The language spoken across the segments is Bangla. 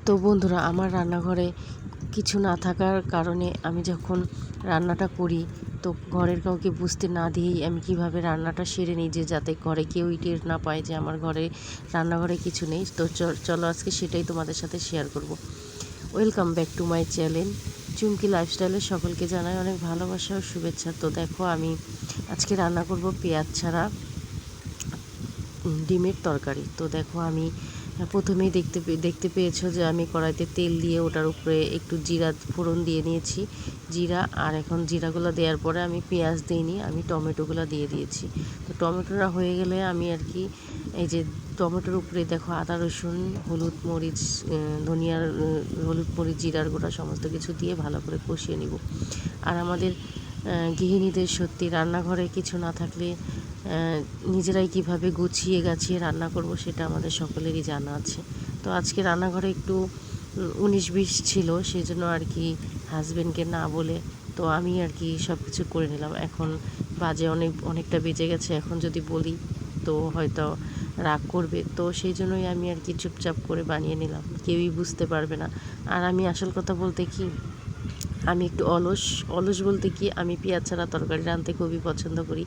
তো বন্ধুরা, আমার রান্নাঘরে কিছু না থাকার কারণে আমি যখন রান্নাটা করি তো ঘরের কাউকে বুঝতে না দিয়েই আমি কিভাবে রান্নাটা সেরে নিই, যে যাতে ঘরে কেউই টের না পায় যে আমার রান্নাঘরে কিছু নেই। তো চলো আজকে সেটাই তোমাদের সাথে শেয়ার করব। Welcome back to my channel Chumki লাইফস্টাইলে সকলকে জানাই অনেক ভালোবাসা ও শুভেচ্ছা। তো দেখো, আমি আজকে রান্না করব পেঁয়াজ ছাড়া ডিমের তরকারি। তো দেখো, আমি প্রথমেই দেখতে পেয়েছো যে আমি কড়াইতে তেল দিয়ে ওটার উপরে একটু জিরা ফোড়ন দিয়ে নিয়েছি, জিরা। আর এখন জিরাগুলো দেওয়ার পরে আমি পেঁয়াজ দিইনি, আমি টমেটোগুলো দিয়ে দিয়েছি। তো টমেটোটা হয়ে গেলে আমি আর কি এই যে টমেটোর উপরে দেখো আদা রসুন হলুদ মরিচ হলুদ মরিচ জিরার গুঁড়া সমস্ত কিছু দিয়ে ভালো করে কষিয়ে নিব। আর আমাদের গৃহিণীদের সত্যি রান্নাঘরে কিছু না থাকলে নিজেরাই কিভাবে গুছিয়ে গাছিয়ে রান্না করব সেটা আমাদের সকলেরই জানা আছে। তো আজকে রান্নাঘরে একটু 19-20 ছিল, সেই জন্য আর কি হাজব্যান্ডকে না বলে তো আমি আর কি সব কিছু করে নিলাম। এখন বাজে অনেকটা বেজে গেছে, এখন যদি বলি তো হয়তো রাগ করবে, তো সেই জন্যই আমি আর কি চুপচাপ করে বানিয়ে নিলাম, কেউই বুঝতে পারবে না। আর আমি আসল কথা বলতে কি, আমি একটু অলস বলতে কি, আমি পেঁয়াজ ছাড়া তরকারি রাঁধতে খুবই পছন্দ করি।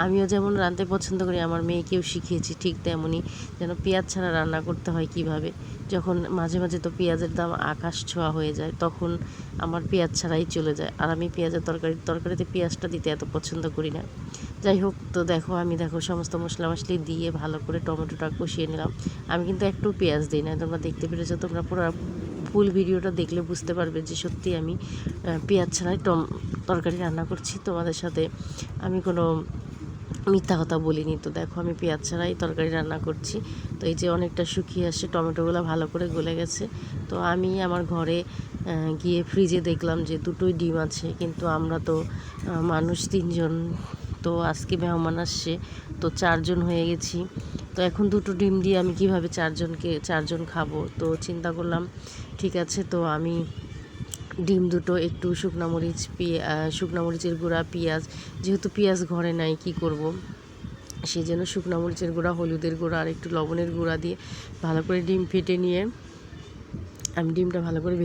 আমিও যেমন রাঁধতে পছন্দ করি, আমার মেয়েকেও শিখিয়েছি ঠিক তেমনই, যেন পেঁয়াজ ছাড়া রান্না করতে হয় কিভাবে। যখন মাঝে মাঝে তো পেঁয়াজের দাম আকাশ ছোঁয়া হয়ে যায়, তখন আমার পেঁয়াজ ছাড়াই চলে যায়। আর আমি পেঁয়াজের তরকারিতে পেঁয়াজটা দিতে এত পছন্দ করি না। যাই হোক, তো দেখো আমি সমস্ত মশলা মশলি দিয়ে ভালো করে টমেটোটা কষিয়ে নিলাম। আমি কিন্তু একটু পেঁয়াজ দিই না, তোমরা দেখতে পেরেছো। তোমরা পুরো ফুল ভিডিওটা দেখলে বুঝতে পারবে যে সত্যি আমি পেঁয়াজ ছাড়াই তরকারি রান্না করছি। তোমাদের সাথে আমি কোনো মিথ্যা কথা বলিনি। তো দেখো, আমি পেঁয়াজ ছাড়াই তরকারি রান্না করছি। তো এই যে অনেকটা শুকিয়ে আসছে, টমেটোগুলো ভালো করে গলে গেছে। তো আমি আমার ঘরে গিয়ে ফ্রিজে দেখলাম যে দুটোই ডিম আছে, কিন্তু আমরা তো মানুষ 3 জন, তো আজকে মেহমান আসছে, তো 4 জন হয়ে গেছি। তো এখন দুটো ডিম দিয়ে আমি কিভাবে 4 জন খাবো। তো চিন্তা করলাম ঠিক আছে, তো আমি ডিম দুটো একটু শুকনো মরিচের গুঁড়া, পেঁয়াজ, যেহেতু পেঁয়াজ ঘরে নাই কি করব, সেই জন্য শুকনো মরিচের গুঁড়া, হলুদের গুঁড়া আর একটু লবণের গুঁড়া দিয়ে ভালো করে ডিম ফেটে নিয়ে আমি ডিমটা ভালো করে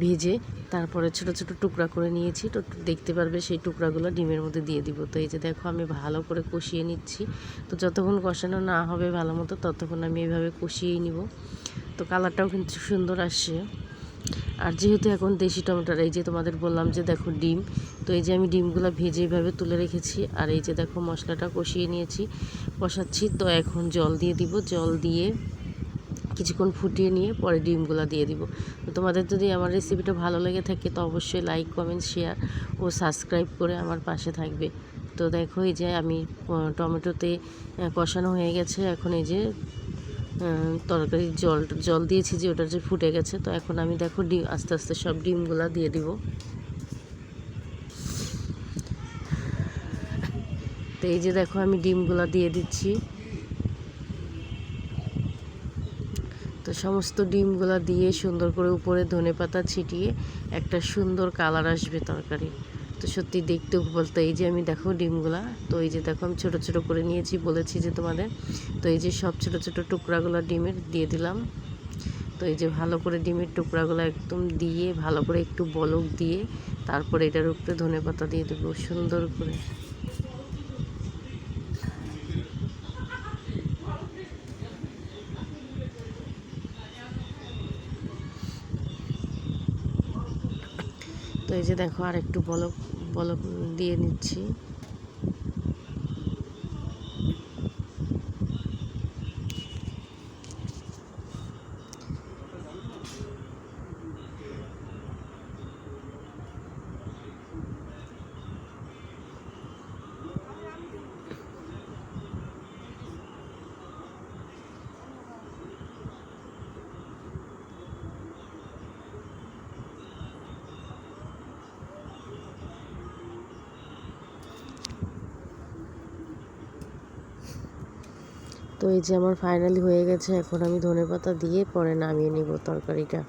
ভেজে তারপরে ছোট ছোট টুকরা করে নিয়েছি। তো দেখতে পারবে সেই টুকরাগুলো ডিমের মধ্যে দিয়ে দিব। তো এই যে দেখো, আমি ভালো করে কষিয়ে নিচ্ছি। তো যতক্ষণ কষানো না হবে ভালো মতো, ততক্ষণ আমি এইভাবে কষিয়েই নিব। তো কালারটাও কিন্তু সুন্দর আসছে। আর যেহেতু এখন দেশি টমেটোর, এই যে তোমাদের বললাম যে দেখো ডিম, তো এই যে আমি ডিমগুলো ভেজে এইভাবে তুলে রেখেছি। আর এই যে দেখো মশলাটা কষাচ্ছি। তো এখন জল দিয়ে দিব, জল দিয়ে কিছুক্ষণ ফুটিয়ে নিয়ে পরে ডিমগুলো দিয়ে দিব। তো তোমাদের যদি আমার রেসিপিটা ভালো লেগে থাকে তো অবশ্যই লাইক কমেন্ট শেয়ার ও সাবস্ক্রাইব করে আমার পাশে থাকবে। তো দেখো, এই যে আমি টমেটোতে কষানো হয়ে গেছে। এখন এই যে তরকারির জল দিয়েছি, যে ওটা যে ফুটে গেছে। তো এখন আমি দেখো আস্তে আস্তে সব ডিমগুলো দিয়ে দিব। তো এই যে দেখো, আমি ডিমগুলো দিয়ে দিচ্ছি। তো সমস্ত ডিমগুলো দিয়ে সুন্দর করে উপরে ধনেপাতা ছিটিয়ে একটা সুন্দর কালার আসবে তরকারি। তো সত্যি দেখতে বলতে, এই যে আমি দেখো ডিমগুলা, তো এই যে দেখো আমি ছোটো ছোটো করে নিয়েছি, বলেছি যে তোমাদের। তো এই যে সব ছোটো ছোটো টুকরাগুলো ডিমের দিয়ে দিলাম। তো এই যে ভালো করে ডিমের টুকরাগুলো একদম দিয়ে ভালো করে একটু বলক দিয়ে তারপরে এটার উপরে ধনেপাতা দিয়ে দেবো সুন্দর করে। তো এই যে দেখো আর একটু বলক দিয়ে নিচ্ছি। তো এই যে আমার ফাইনালি হয়ে গেছে, এখন আমি ধনেপাতা দিয়ে পরে নামিয়ে নিব তরকারিটা।